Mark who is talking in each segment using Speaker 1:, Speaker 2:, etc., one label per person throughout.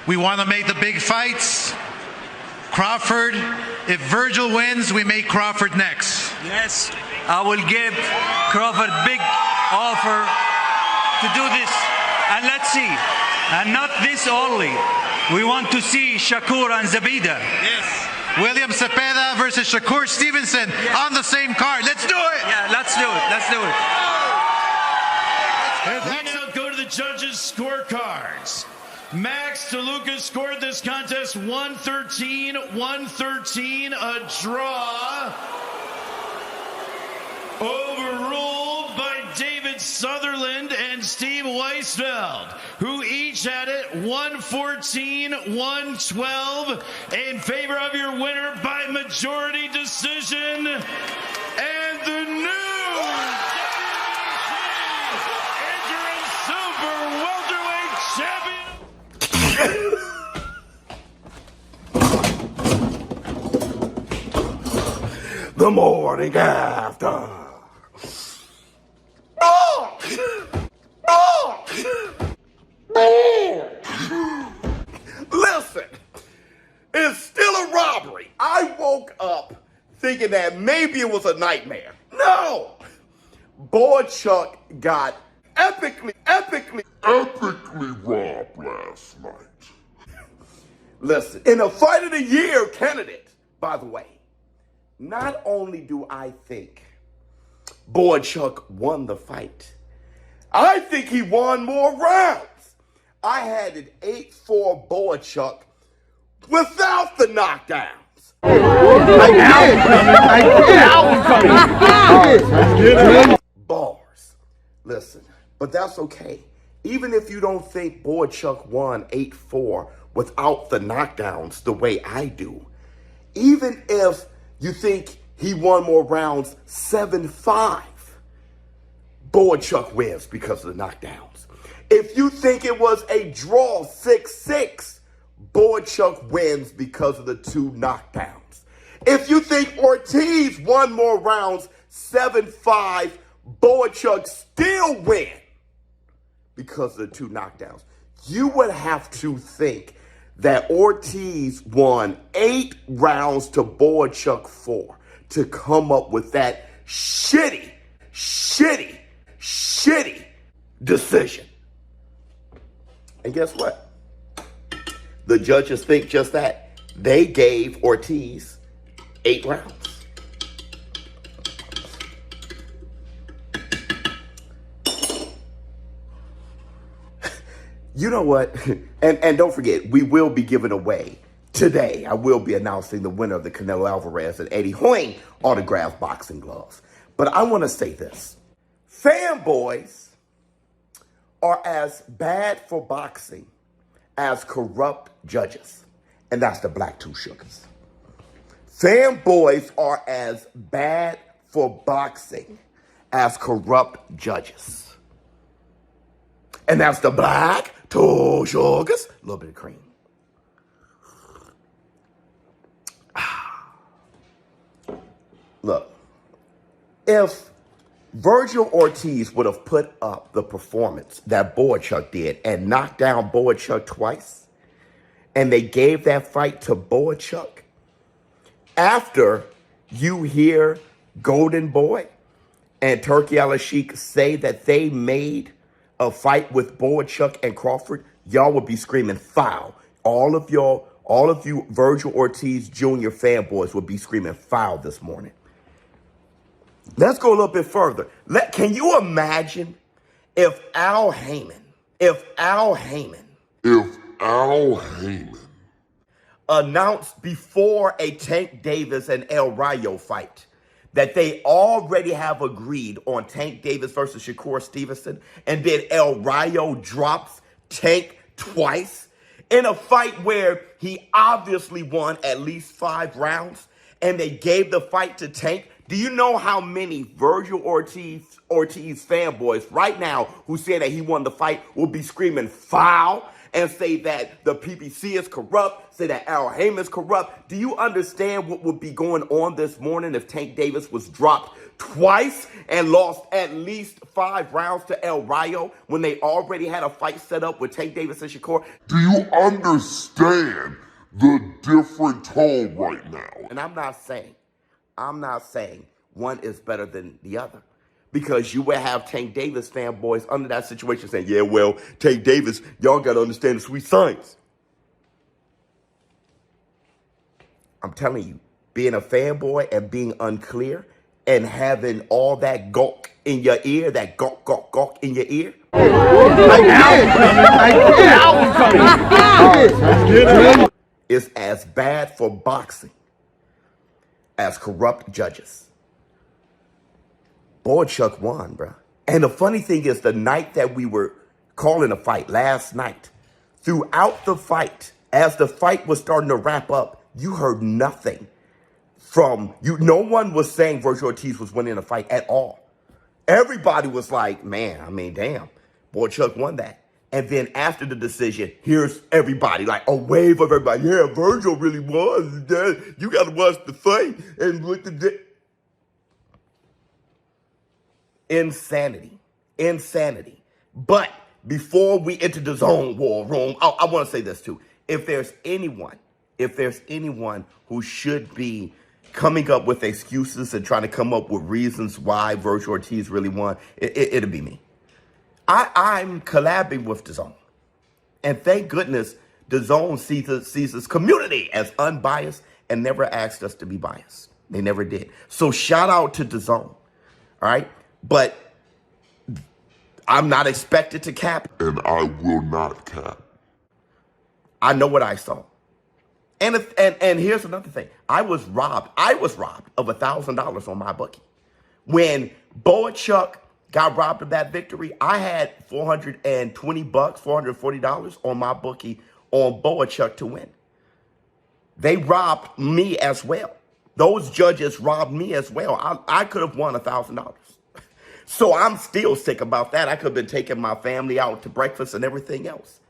Speaker 1: We want to make the big fights. Crawford, if Virgil wins, we make Crawford next.
Speaker 2: Yes, I will give Crawford big offer to do this. And let's see. And not this only. We want to see Shakur and Zabida.
Speaker 1: Yes. William Cepeda versus Shakur Stevenson on the same card. Let's do it.
Speaker 2: Yeah, let's do it. Let's do it.
Speaker 3: We now go to the judges' scorecards. Max DeLuca scored this contest 113-113, a draw. Overruled by David Sutherland and Steve Weisfeld, who each had it 114-112 in favor of your winner by majority decision, and the new interim super welterweight champion.
Speaker 4: The morning after. Listen, it's still a robbery. I woke up thinking that maybe it was a nightmare. No! Bohachuck got epically robbed last night. Listen, in a Fight of the Year candidate, by the way, not only do I think Bohachuck won the fight, I think he won more rounds. I had an 8-4 Bohachuck without the knockdowns. Bars. Listen, but that's okay. Even if you don't think Bohachuck won 8-4 without the knockdowns the way I do, even if you think he won more rounds 7-5, Bohachuck wins because of the knockdowns. If you think it was a draw 6-6, Bohachuck wins because of the 2 knockdowns. If you think Ortiz won more rounds 7-5, Bohachuck still wins because of the 2 knockdowns. You would have to think that Ortiz won 8 rounds to Bohachuck 4 to come up with that shitty decision. And guess what? The judges think just that. They gave Ortiz 8 rounds. You know what? And don't forget, we will be giving away today. I will be announcing the winner of the Canelo Alvarez and Eddie Hearn autographed boxing gloves. But I want to say this. Fanboys are as bad for boxing as corrupt judges. And that's the Black Two Sugars. Fanboys are as bad for boxing as corrupt judges. And that's the Black Two Sugars. A little bit of cream. Look, if Virgil Ortiz would have put up the performance that Bohachuck did and knocked down Bohachuck twice, and they gave that fight to Bohachuck, after you hear Golden Boy and Turkey Al-Sheikh say that they made a fight with Bohachuck and Crawford, y'all would be screaming foul. All of you Virgil Ortiz Jr. fanboys would be screaming foul this morning. Let's go a little bit further. Can you imagine if Al Heyman announced before a Tank Davis and El Rayo fight that they already have agreed on Tank Davis versus Shakur Stevenson, and then El Rayo drops Tank twice in a fight where he obviously won at least 5 rounds, and they gave the fight to Tank? Do you know how many Virgil Ortiz fanboys right now who say that he won the fight will be screaming foul? and say that the PBC is corrupt, say that Al Haymon is corrupt. Do you understand what would be going on this morning if Tank Davis was dropped twice and lost at least 5 rounds to El Rayo when they already had a fight set up with Tank Davis and Shakur?
Speaker 5: Do you understand the different tone right now?
Speaker 4: And I'm not saying one is better than the other. Because you would have Tank Davis fanboys under that situation saying, yeah, well, Tank Davis, y'all got to understand the sweet science. I'm telling you, being a fanboy and being unclear and having all that gawk in your ear, that gawk, gawk, gawk in your ear. Is as bad for boxing as corrupt judges. Bohachuck won, bro. And the funny thing is, the night that we were calling a fight, last night, throughout the fight, as the fight was starting to wrap up, you heard nothing from you. No one was saying Virgil Ortiz was winning the fight at all. Everybody was like, man, I mean, damn, Bohachuck won that. And then after the decision, here's everybody, like a wave of everybody. Yeah, Virgil really won. You got to watch the fight and look at the... Insanity. But before we enter the zone war room, I want to say this too. If there's anyone who should be coming up with excuses and trying to come up with reasons why Virgil Ortiz really won, it'll be me. I'm collabing with DAZN. And thank goodness DAZN sees this community as unbiased and never asked us to be biased. They never did. So shout out to DAZN. All right? But I'm not expected to cap.
Speaker 5: And I will not cap.
Speaker 4: I know what I saw. And here's another thing. I was robbed of $1,000 on my bookie. When Bohachuck got robbed of that victory, I had $420, $440 on my bookie on Bohachuck to win. They robbed me as well. Those judges robbed me as well. I could have won $1,000. So I'm still sick about that. I could have been taking my family out to breakfast and everything else.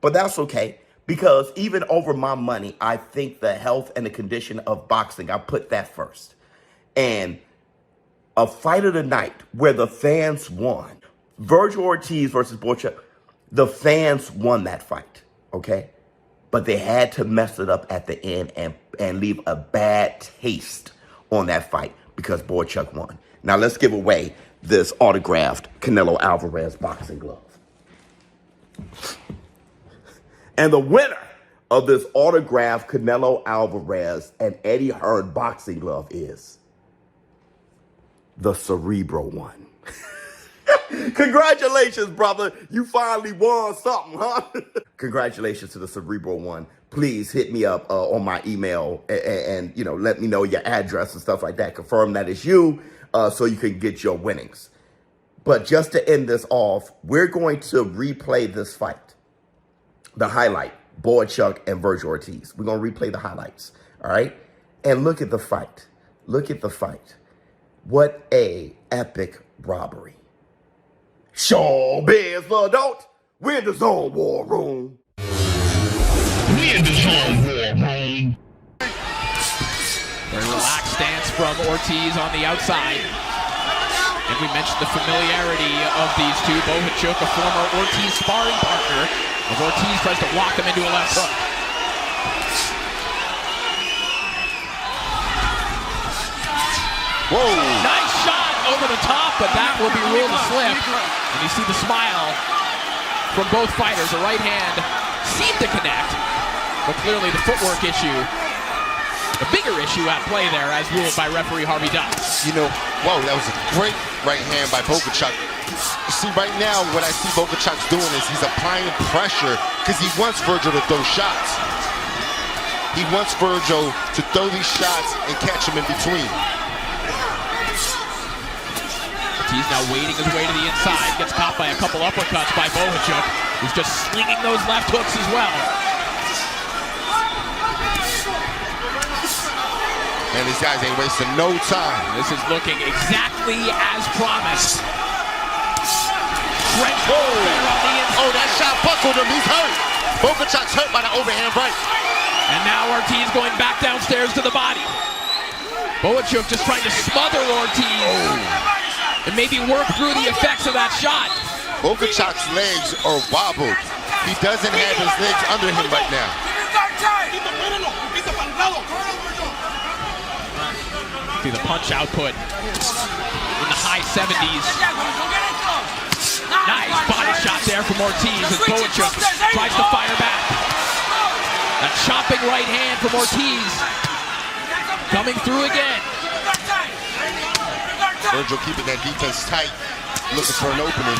Speaker 4: But that's okay, because even over my money, I think the health and the condition of boxing, I put that first. And a fight of the night where the fans won, Virgil Ortiz versus Bohachuck, the fans won that fight, okay? But they had to mess it up at the end and leave a bad taste on that fight because Bohachuck won. Now let's give away this autographed Canelo Alvarez boxing glove. And the winner of this autographed Canelo Alvarez and Eddie Hearn boxing glove is the Cerebral one. Congratulations, brother. You finally won something, huh? Congratulations to the Cerebral one. Please hit me up on my email and you know, let me know your address and stuff like that. Confirm that it's you so you can get your winnings. But just to end this off, we're going to replay this fight. The highlight, Bohachuck and Virgil Ortiz. We're going to replay the highlights, all right? And look at the fight. Look at the fight. What a epic robbery. ShowBizz for adults. We're in the zone war room.
Speaker 3: We in the zone war room.
Speaker 6: Very relaxed stance from Ortiz on the outside. And we mentioned the familiarity of these two. Bohachuck, a former Ortiz sparring partner, as Ortiz tries to lock him into a left hook.
Speaker 7: Whoa!
Speaker 6: Nice shot over the top, but that will be ruled a slip. And you see the smile from both fighters. The right hand seemed to connect, but clearly the footwork issue, the bigger issue at play there, as ruled by referee Harvey Dutz.
Speaker 7: You know, whoa, that was a great right hand by Bohachuck. You see, right now, what I see Bohachuck's doing is he's applying pressure because he wants Virgil to throw shots. He wants Virgil to throw these shots and catch him in between.
Speaker 6: He's now wading his way to the inside, gets caught by a couple uppercuts by Bohachuck, who's just slinging those left hooks as well.
Speaker 7: And these guys ain't wasting no time.
Speaker 6: This is looking exactly as promised.
Speaker 7: Oh, that shot buckled him. He's hurt. Bohachuck's hurt by the overhand right.
Speaker 6: And now Ortiz going back downstairs to the body. Bohachuck just trying to smother Ortiz and maybe work through the effects of that shot.
Speaker 7: Bohachuck's legs are wobbled. He doesn't have his legs under him right now.
Speaker 6: See the punch output in the high 70s. Nice body shot there from Ortiz as Bohachuck tries to fire back. A chopping right hand from Ortiz. Coming through again.
Speaker 7: Virgil keeping that defense tight, looking for an opening.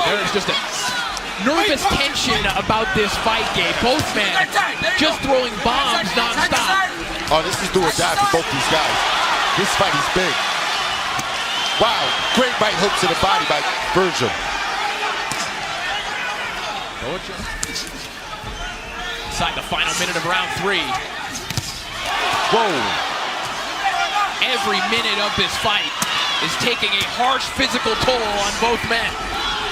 Speaker 6: There's just a nervous tension about this fight, Gabe. Both men just throwing bombs non-stop.
Speaker 7: Oh, this is do or die for both these guys. This fight is big. Wow, great right hook to the body by Virgil.
Speaker 6: Inside the final minute of round 3.
Speaker 7: Whoa.
Speaker 6: Every minute of this fight is taking a harsh physical toll on both men.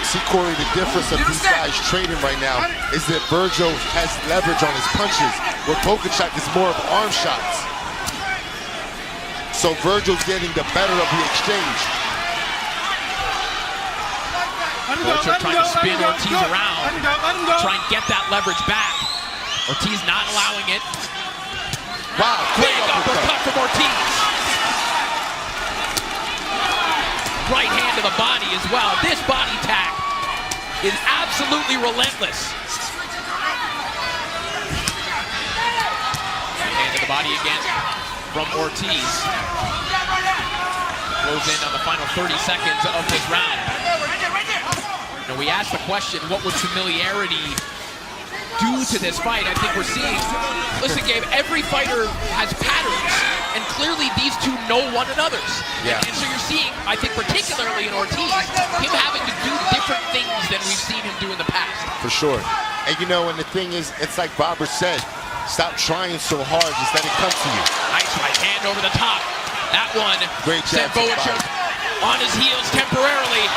Speaker 7: See, Corey, the difference of these guys trading right now is that Virgil has leverage on his punches, where Bohachuck is more of arm shots. So Virgil's getting the better of the exchange.
Speaker 6: Bohachuck trying to spin Ortiz around, try and get that leverage back. Ortiz not allowing it.
Speaker 7: Wow,
Speaker 6: Big uppercut from Ortiz. Right hand to the body as well. This body tack is absolutely relentless. Right hand to the body again from Ortiz. Close in on the final 30 seconds of this round. Now we asked the question, what would familiarity do to this fight? I think we're seeing, listen Gabe, every fighter has patterns, and clearly these two know one another's.
Speaker 7: Yeah.
Speaker 6: And so you're seeing, I think particularly in Ortiz, him having to do different things than we've seen him do in the past.
Speaker 7: For sure. And you know, and the thing is, it's like Robert said, stop trying so hard, just let it come to you.
Speaker 6: Nice right hand over the top. That one
Speaker 7: Great
Speaker 6: sent
Speaker 7: jab to the
Speaker 6: Bohachuck
Speaker 7: body.
Speaker 6: on his heels temporarily.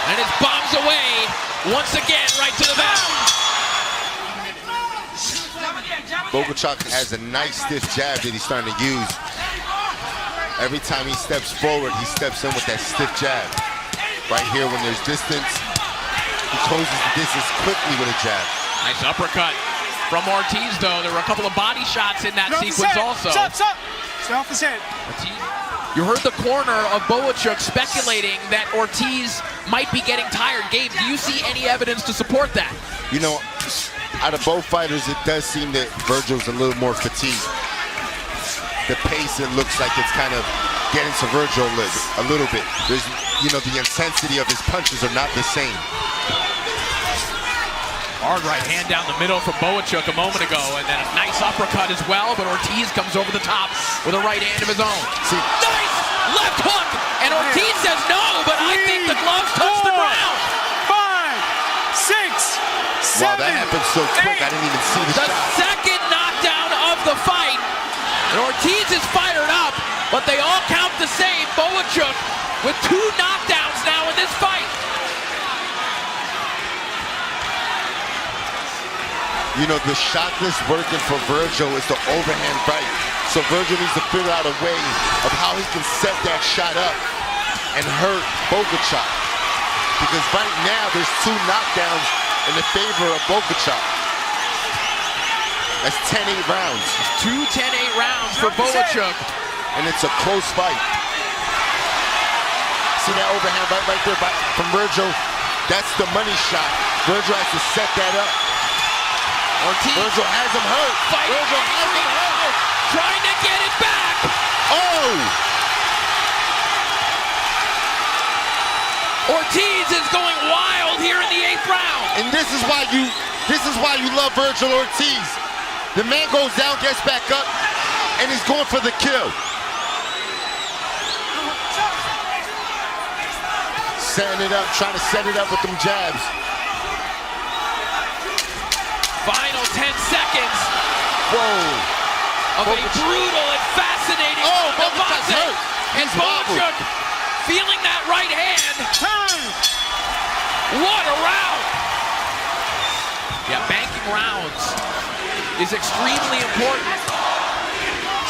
Speaker 6: And it bombs away once again right to the back.
Speaker 7: Bohachuck has a nice stiff jab that he's starting to use. Every time he steps forward, he steps in with that stiff jab. Right here when there's distance, he closes the distance quickly with a jab.
Speaker 6: Nice uppercut from Ortiz, though. There were a couple of body shots in that sequence also.
Speaker 8: Stop. Stay off his head.
Speaker 6: Ortiz. You heard the corner of Bohachuck speculating that Ortiz might be getting tired. Gabe, do you see any evidence to support that?
Speaker 7: You know, out of both fighters, it does seem that Virgil's a little more fatigued. The pace, it looks like it's kind of getting to Virgil a little bit. There's, you know, the intensity of his punches are not the same.
Speaker 6: Hard right hand down the middle from Bohachuck a moment ago, and then a nice uppercut as well, but Ortiz comes over the top with a right hand of his own.
Speaker 7: See,
Speaker 6: nice left hook, and Ortiz says no, but I think the gloves touch the ground.
Speaker 8: 5, 6, 7,
Speaker 7: wow, that happened so quick, I didn't even see the
Speaker 6: The
Speaker 7: shot.
Speaker 6: second knockdown of the fight, and Ortiz is fired up, but they all count the same. Bohachuck with 2 knockdowns now in this fight.
Speaker 7: You know, the shot that's working for Virgil is the overhand right. So Virgil needs to figure out a way of how he can set that shot up and hurt Bohachuck. Because right now, there's 2 knockdowns in the favor of Bohachuck. That's 10-8 rounds.
Speaker 6: 2 10-8 rounds for Bohachuck.
Speaker 7: And it's a close fight. See that overhand right there from Virgil? That's the money shot. Virgil has to set that up.
Speaker 6: Ortiz.
Speaker 7: Virgil has him hurt.
Speaker 6: Fighting.
Speaker 7: Virgil has him hurt.
Speaker 6: Trying to get it back.
Speaker 7: Oh!
Speaker 6: Ortiz is going wild here in the 8th round.
Speaker 7: And this is why you love Virgil Ortiz. The man goes down, gets back up, and he's going for the kill. Setting it up, trying to set it up with them jabs.
Speaker 6: Final 10 seconds.
Speaker 7: Whoa.
Speaker 6: Of a brutal and fascinating
Speaker 7: Bohachuck's
Speaker 6: DAZN.
Speaker 7: hurt.
Speaker 6: And
Speaker 7: He's wobbled.
Speaker 6: Bohachuck feeling that right hand.
Speaker 8: Time.
Speaker 6: What a round! Yeah, banking rounds is extremely important.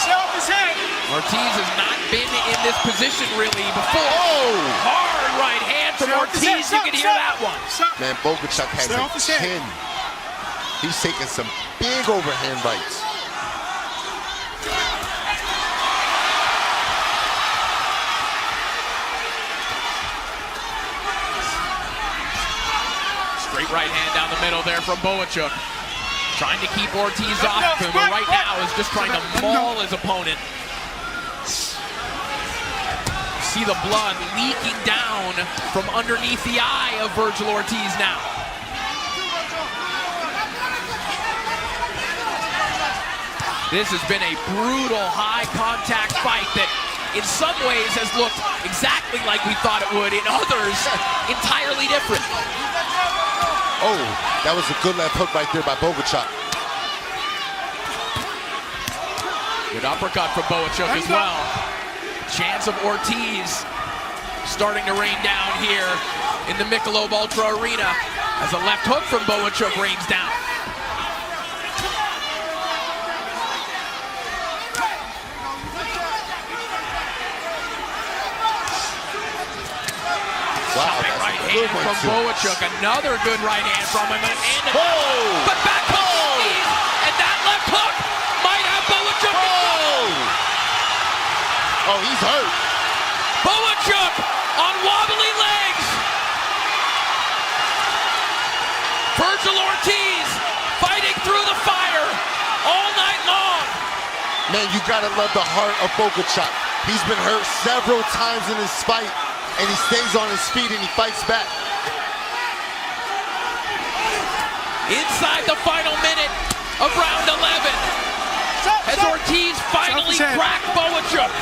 Speaker 8: Stay off his head.
Speaker 6: Ortiz has not been in this position really before.
Speaker 7: Oh!
Speaker 6: Hard right hand from Ortiz. You can hear that one.
Speaker 7: Man, Bohachuck has
Speaker 8: Stay off
Speaker 7: a
Speaker 8: his head.
Speaker 7: chin. He's taking some big overhand rights.
Speaker 6: Straight right hand down the middle there from Bohachuck. Trying to keep Ortiz off him, but right now is just trying to maul his opponent. See the blood leaking down from underneath the eye of Virgil Ortiz now. This has been a brutal high-contact fight that in some ways has looked exactly like we thought it would, in others, entirely different.
Speaker 7: Oh, that was a good left hook right there by Bohachuck.
Speaker 6: Good uppercut from Bohachuck as well. Chance of Ortiz starting to rain down here in the Michelob Ultra Arena as a left hook from Bohachuck rains down.
Speaker 7: Wow,
Speaker 6: Chopping
Speaker 7: that's
Speaker 6: right
Speaker 7: a good
Speaker 6: hand
Speaker 7: one,
Speaker 6: from
Speaker 7: too.
Speaker 6: Bohachuck. Another good right hand from him. And
Speaker 7: Oh!
Speaker 6: but back comes Ortiz. And that left hook might have Bohachuck.
Speaker 7: Oh, he's hurt.
Speaker 6: Bohachuck on wobbly legs. Virgil Ortiz fighting through the fire all night long.
Speaker 7: Man, you gotta love the heart of Bohachuck. He's been hurt several times in this fight, and he stays on his feet and he fights back.
Speaker 6: Inside the final minute of round 11, as Ortiz finally cracked Bohachuck.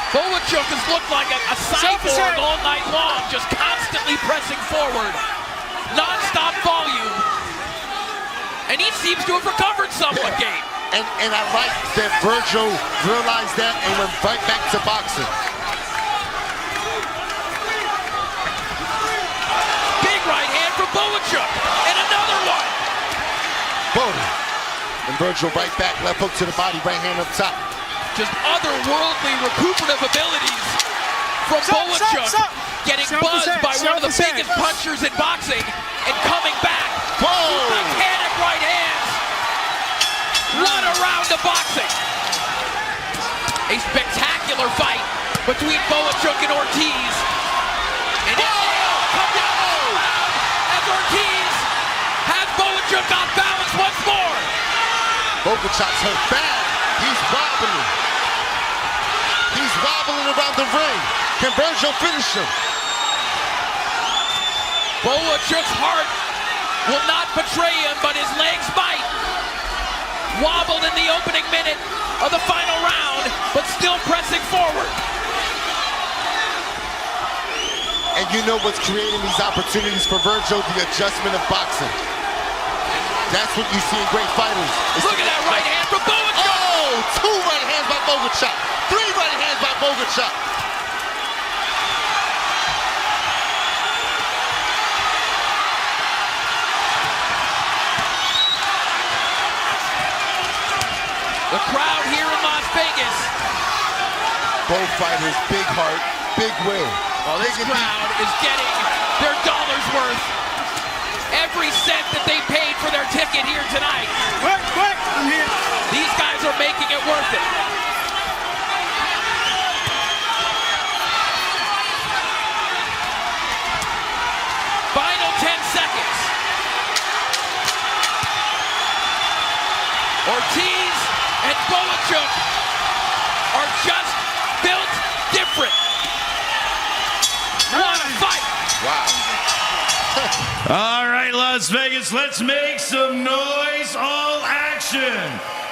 Speaker 6: Bohachuck has looked like a cyborg all night long, just constantly pressing forward, non-stop volume, and he seems to have recovered somewhat, Gabe.
Speaker 7: And I like that Virgil realized that and went right back to boxing.
Speaker 6: Big right hand from Bohachuck, and another one.
Speaker 7: Boom. And Virgil right back, left hook to the body, right hand up top.
Speaker 6: Just otherworldly recuperative abilities from Bohachuck, getting buzzed by one of the biggest punchers in boxing and coming back. Mechanic right hands. What a round of boxing. A spectacular fight between Bohachuck and Ortiz. And come down as Ortiz has Bohachuck off balance once more.
Speaker 7: Bohachuck's hurt bad. He's wobbling. He's wobbling around the ring. Can Virgil finish him?
Speaker 6: Bohachuck's heart will not betray him, but his legs might. Wobbled in the opening minute of the final round, but still pressing forward.
Speaker 7: And you know what's creating these opportunities for Virgil? The adjustment of boxing. That's what you see in great fighters.
Speaker 6: Look at that right hand from Bohachuck.
Speaker 7: Oh, 2 right hands by Bohachuck. 3 right hands by Bohachuck.
Speaker 6: The crowd here in Las Vegas.
Speaker 7: Both fighters, big heart, big will.
Speaker 6: Well, this crowd is getting their dollar's worth. Every cent that they paid for their ticket here tonight.
Speaker 8: Quick, I'm here.
Speaker 6: These guys are making it worth it. Final 10 seconds. Ortiz and Bohachuck are just built different. What a fight!
Speaker 7: Wow.
Speaker 3: All right, Las Vegas, let's make some noise. All action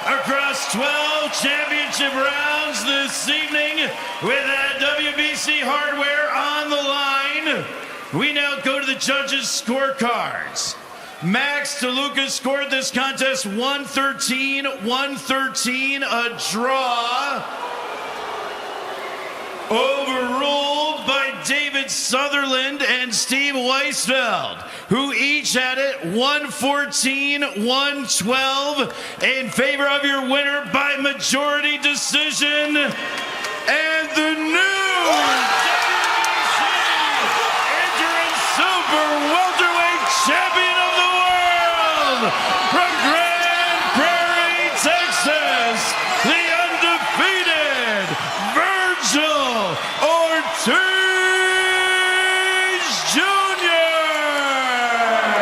Speaker 3: across 12 championship rounds this evening with that WBC hardware on the line. We now go to the judges' scorecards. Max DeLuca scored this contest 113-113, a draw. Overruled by David Sutherland and Steve Weisfeld, who each had it 114-112 in favor of your winner by majority decision. And the new WBC interim super welterweight champion of the world from Grand Prairie, Texas, the undefeated Virgil Ortiz.